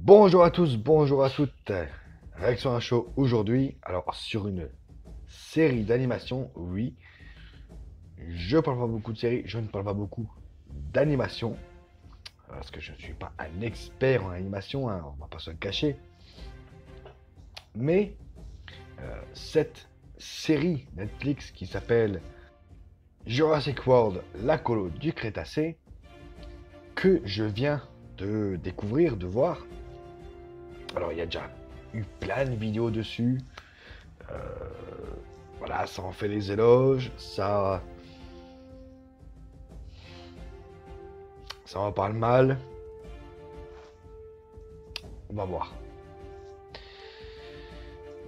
Bonjour à tous, bonjour à toutes. Réaction à chaud aujourd'hui. Alors, sur une série d'animation, oui. Je parle pas beaucoup de séries, je ne parle pas beaucoup d'animation. Parce que je ne suis pas un expert en animation, hein, on va pas se le cacher. Mais cette série Netflix qui s'appelle Jurassic World, la colo du Crétacé, que je viens de découvrir, de voir. Alors, il y a déjà eu plein de vidéos dessus. Euh, voilà, ça en fait les éloges, ça en parle mal. On va voir.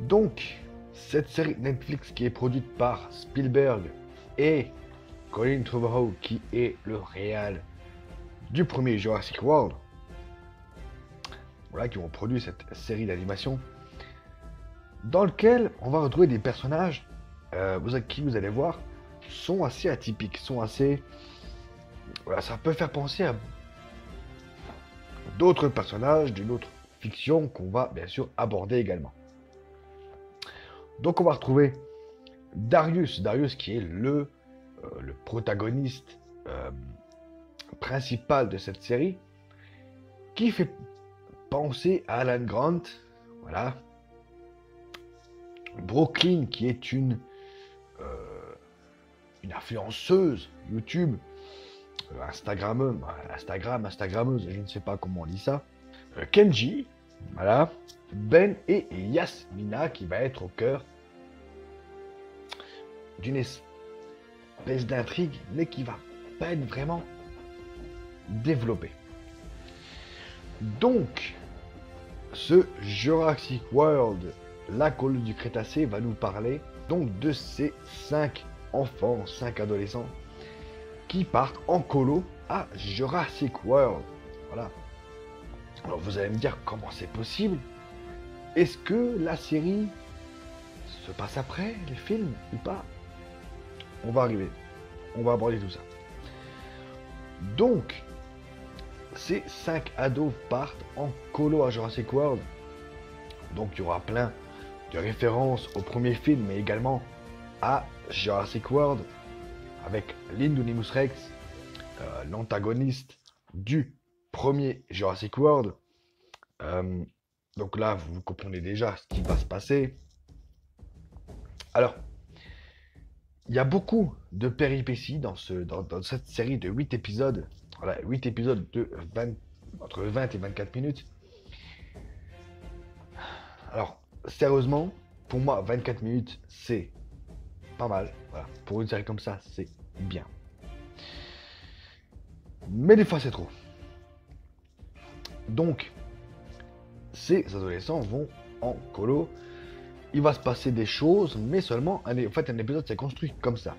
Donc, cette série Netflix qui est produite par Spielberg et Colin Trevorrow, qui est le réal du premier Jurassic World, voilà, qui ont produit cette série d'animation, dans lequel on va retrouver des personnages qui, vous allez voir, sont assez atypiques, sont assez... Voilà, ça peut faire penser à d'autres personnages d'une autre fiction qu'on va bien sûr aborder également. Donc on va retrouver Darius qui est le protagoniste principal de cette série, qui fait penser à Alan Grant, voilà. Brooklyn qui est une influenceuse YouTube, Instagrammeuse, je ne sais pas comment on dit ça. Kenji, voilà. Ben et Yasmina qui va être au cœur d'une espèce d'intrigue, mais qui va pas être vraiment développée. Donc, ce Jurassic World, la colo du Crétacé, va nous parler donc de ces 5 enfants, 5 adolescents qui partent en colo à Jurassic World. Voilà. Alors vous allez me dire comment c'est possible. Est-ce que la série se passe après les films ou pas? On va arriver. On va aborder tout ça. Donc, ces 5 ados partent en colo à Jurassic World. Donc il y aura plein de références au premier film, mais également à Jurassic World, avec l'Indominus Rex, l'antagoniste du premier Jurassic World. Donc là, vous comprenez déjà ce qui va se passer. Alors, il y a beaucoup de péripéties dans cette série de 8 épisodes. Voilà, 8 épisodes de entre 20 et 24 minutes. Alors, sérieusement, pour moi, 24 minutes, c'est pas mal. Voilà. Pour une série comme ça, c'est bien. Mais des fois, c'est trop. Donc, ces adolescents vont en colo. Il va se passer des choses, mais seulement, un épisode s'est construit comme ça.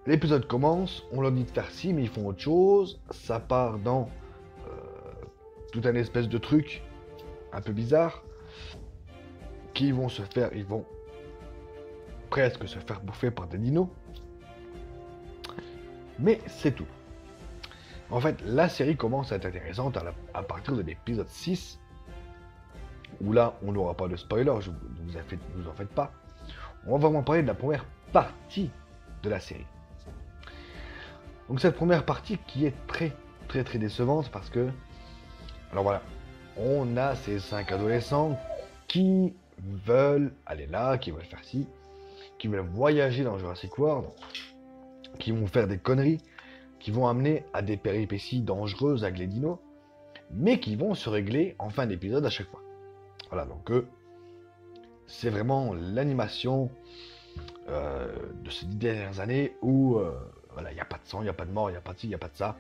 L'épisode commence, on leur dit de faire ci, mais ils font autre chose. Ça part dans tout un espèce de truc un peu bizarre, ils vont presque se faire bouffer par des dinos. Mais c'est tout. En fait, la série commence à être intéressante à partir de l'épisode 6, où là, on n'aura pas de spoiler, ne vous en faites pas. On va vraiment parler de la première partie de la série. Donc cette première partie qui est très décevante parce que... Alors voilà, on a ces 5 adolescents qui veulent aller là, qui veulent faire ci, qui veulent voyager dans Jurassic World, qui vont faire des conneries, qui vont amener à des péripéties dangereuses avec les dinos, mais qui vont se régler en fin d'épisode à chaque fois. Voilà, donc c'est vraiment l'animation de ces 10 dernières années où voilà, il n'y a pas de sang, il n'y a pas de mort, il n'y a pas de ci, il n'y a pas de ça.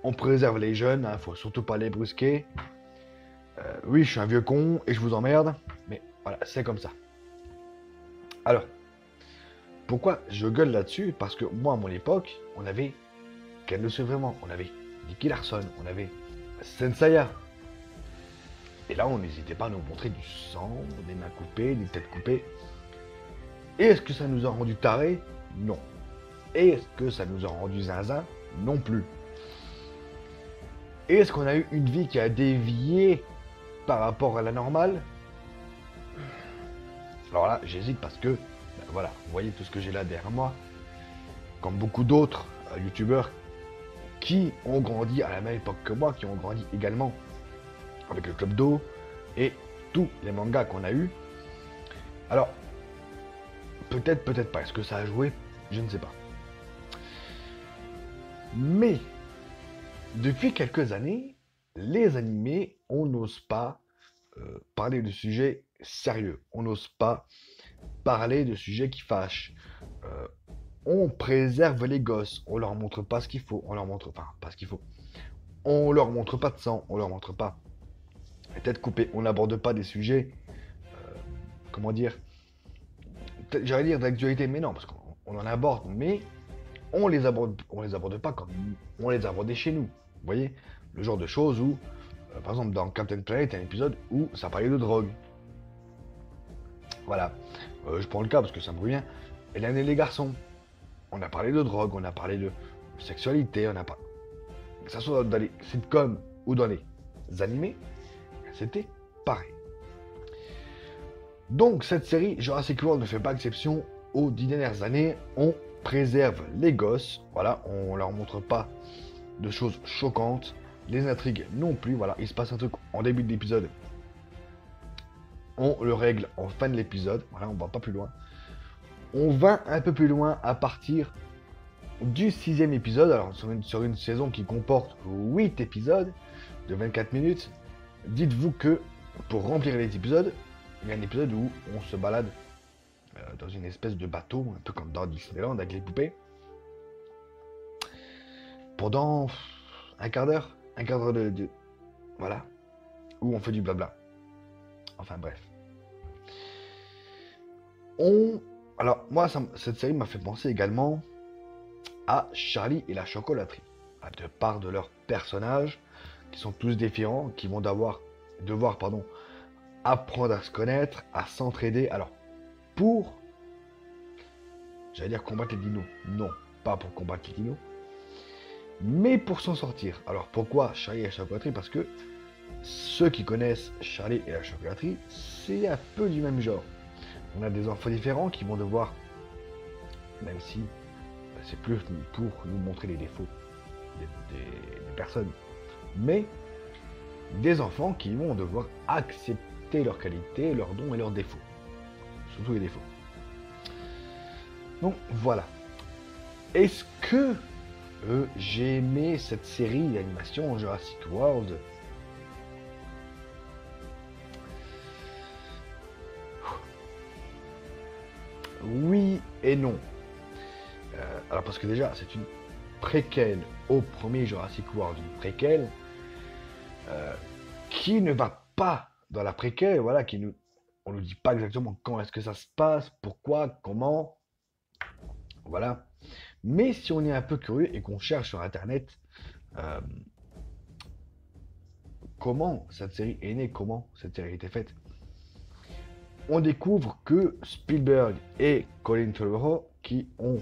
On préserve les jeunes, hein, faut surtout pas les brusquer. Oui, je suis un vieux con et je vous emmerde, mais voilà, c'est comme ça. Alors, pourquoi je gueule là-dessus? Parce que moi, à mon époque, on avait qu'elle le sait vraiment. On avait Nicky Larson, on avait Sensaya. Et là, on n'hésitait pas à nous montrer du sang, des mains coupées, des têtes coupées. Et est-ce que ça nous a rendu tarés? Non. Et est-ce que ça nous a rendu zinzin? Non plus. Est-ce qu'on a eu une vie qui a dévié par rapport à la normale? Alors là, j'hésite parce que, ben voilà, vous voyez tout ce que j'ai là derrière moi. Comme beaucoup d'autres youtubeurs qui ont grandi à la même époque que moi, qui ont grandi également avec le Club d'eau et tous les mangas qu'on a eu. Alors, peut-être, peut-être pas. Est-ce que ça a joué? Je ne sais pas. Mais, depuis quelques années, les animés, on n'ose pas parler de sujets sérieux. On n'ose pas parler de sujets qui fâchent. On préserve les gosses. On leur montre pas ce qu'il faut. On leur montre pas ce qu'il faut. On leur montre pas de sang. On leur montre pas les têtes coupées. On n'aborde pas des sujets, comment dire, j'allais dire d'actualité, mais non, parce qu'on en aborde, mais on les aborde pas comme on les abordait chez nous. Vous voyez, le genre de choses où, par exemple, dans Captain Planet, il y a un épisode où ça parlait de drogue. Voilà, je prends le cas parce que ça me revient. Hélène et les garçons, on a parlé de drogue, on a parlé de sexualité, on a pas, que ça soit dans les sitcoms ou dans les animés, c'était pareil. Donc cette série Jurassic World ne fait pas exception aux 10 dernières années. On préserve les gosses, voilà, on leur montre pas de choses choquantes, les intrigues non plus, voilà, il se passe un truc en début de l'épisode, on le règle en fin de l'épisode, voilà, on va pas plus loin. On va un peu plus loin à partir du 6e épisode, alors sur une saison qui comporte 8 épisodes de 24 minutes, dites-vous que pour remplir les épisodes, il y a un épisode où on se balade dans une espèce de bateau, un peu comme dans Disneyland avec les poupées, pendant un quart d'heure voilà, où on fait du blabla. Enfin bref. Alors moi, cette série m'a fait penser également à Charlie et la chocolaterie, de part de leurs personnages, qui sont tous différents, qui vont devoir apprendre à se connaître, à s'entraider. Alors, pour, j'allais dire combattre les dinos. Non, pas pour combattre les dinos, mais pour s'en sortir. Alors, pourquoi Charlie et la chocolaterie? Parce que ceux qui connaissent Charlie et la chocolaterie, c'est un peu du même genre. On a des enfants différents qui vont devoir, même si c'est plus pour nous montrer les défauts des personnes, mais des enfants qui vont devoir accepter leurs qualités, leurs dons et leurs défauts. Surtout les défauts. Donc voilà. Est-ce que j'ai aimé cette série d'animation Jurassic World? Oui et non. Alors parce que déjà, c'est une préquelle au premier Jurassic World, une préquelle qui ne va pas dans la préquelle, voilà, on nous dit pas exactement quand est-ce que ça se passe, pourquoi, comment, voilà. Mais si on est un peu curieux et qu'on cherche sur internet euh, comment cette série est née, comment cette série a été faite, on découvre que Spielberg et Colin Trevorrow, qui ont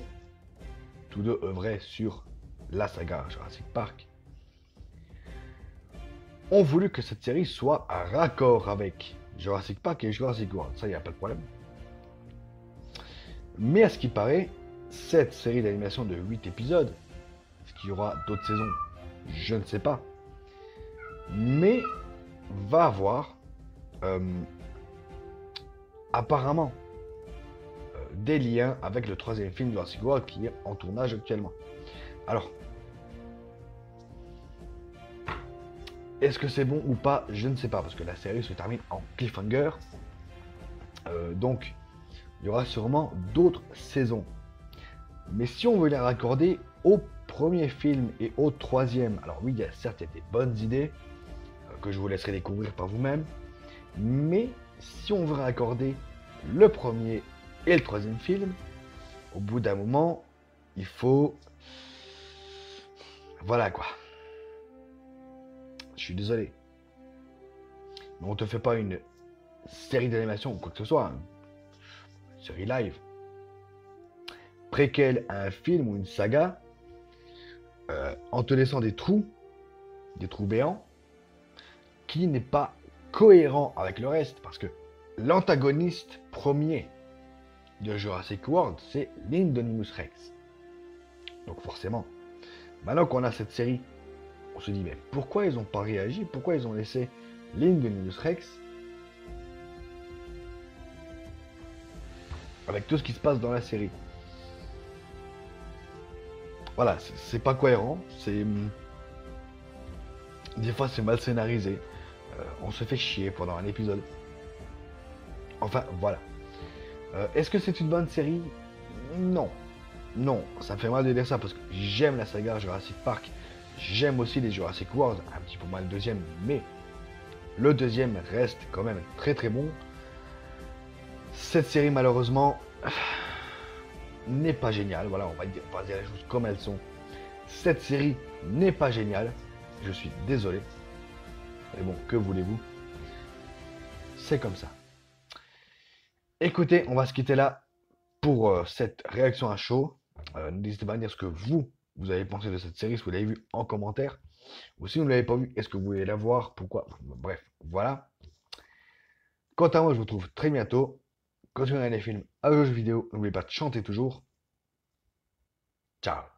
tous deux œuvré sur la saga Jurassic Park, ont voulu que cette série soit à raccord avec Jurassic Park et Jurassic World. Ça, il n'y a pas de problème. Mais à ce qui paraît, cette série d'animation de 8 épisodes, est-ce qu'il y aura d'autres saisons? Je ne sais pas. Mais va avoir apparemment des liens avec le 3e film de Jurassic World qui est en tournage actuellement. Alors, est-ce que c'est bon ou pas? Je ne sais pas, parce que la série se termine en cliffhanger. Donc, il y aura sûrement d'autres saisons. Mais si on veut les raccorder au premier film et au 3e, alors oui, il y a certes des bonnes idées que je vous laisserai découvrir par vous-même. Mais si on veut raccorder le premier et le 3e film, au bout d'un moment, il faut... Voilà quoi. Je suis désolé. Mais on te fait pas une série d'animation ou quoi que ce soit. Une série live. Préquel à un film ou une saga, en te laissant des trous des trous béants, qui n'est pas cohérent avec le reste, parce que l'antagoniste premier de Jurassic World, c'est l'Indominus Rex. Donc forcément, maintenant qu'on a cette série, on se dit, mais pourquoi ils n'ont pas réagi? Pourquoi ils ont laissé l'Indominus Rex avec tout ce qui se passe dans la série? Voilà, c'est pas cohérent, c'est... Des fois, c'est mal scénarisé. On se fait chier pendant un épisode. Enfin, voilà. Est-ce que c'est une bonne série? Non. Non, ça me fait mal de dire ça parce que j'aime la saga Jurassic Park. J'aime aussi les Jurassic World, un petit peu moins le deuxième, mais le deuxième reste quand même très très bon. Cette série, malheureusement, n'est pas géniale. Voilà, on va dire les choses comme elles sont. Cette série n'est pas géniale. Je suis désolé. Mais bon, que voulez-vous? C'est comme ça. Écoutez, on va se quitter là pour cette réaction à chaud. N'hésitez pas à me dire ce que vous avez pensé de cette série, si vous l'avez vu en commentaire. Ou si vous ne l'avez pas vu, est-ce que vous voulez la voir? Pourquoi? Bref, voilà. Quant à moi, je vous retrouve très bientôt. Continuez à regarder les films, à vos jeux vidéo. N'oubliez pas de chanter toujours. Ciao.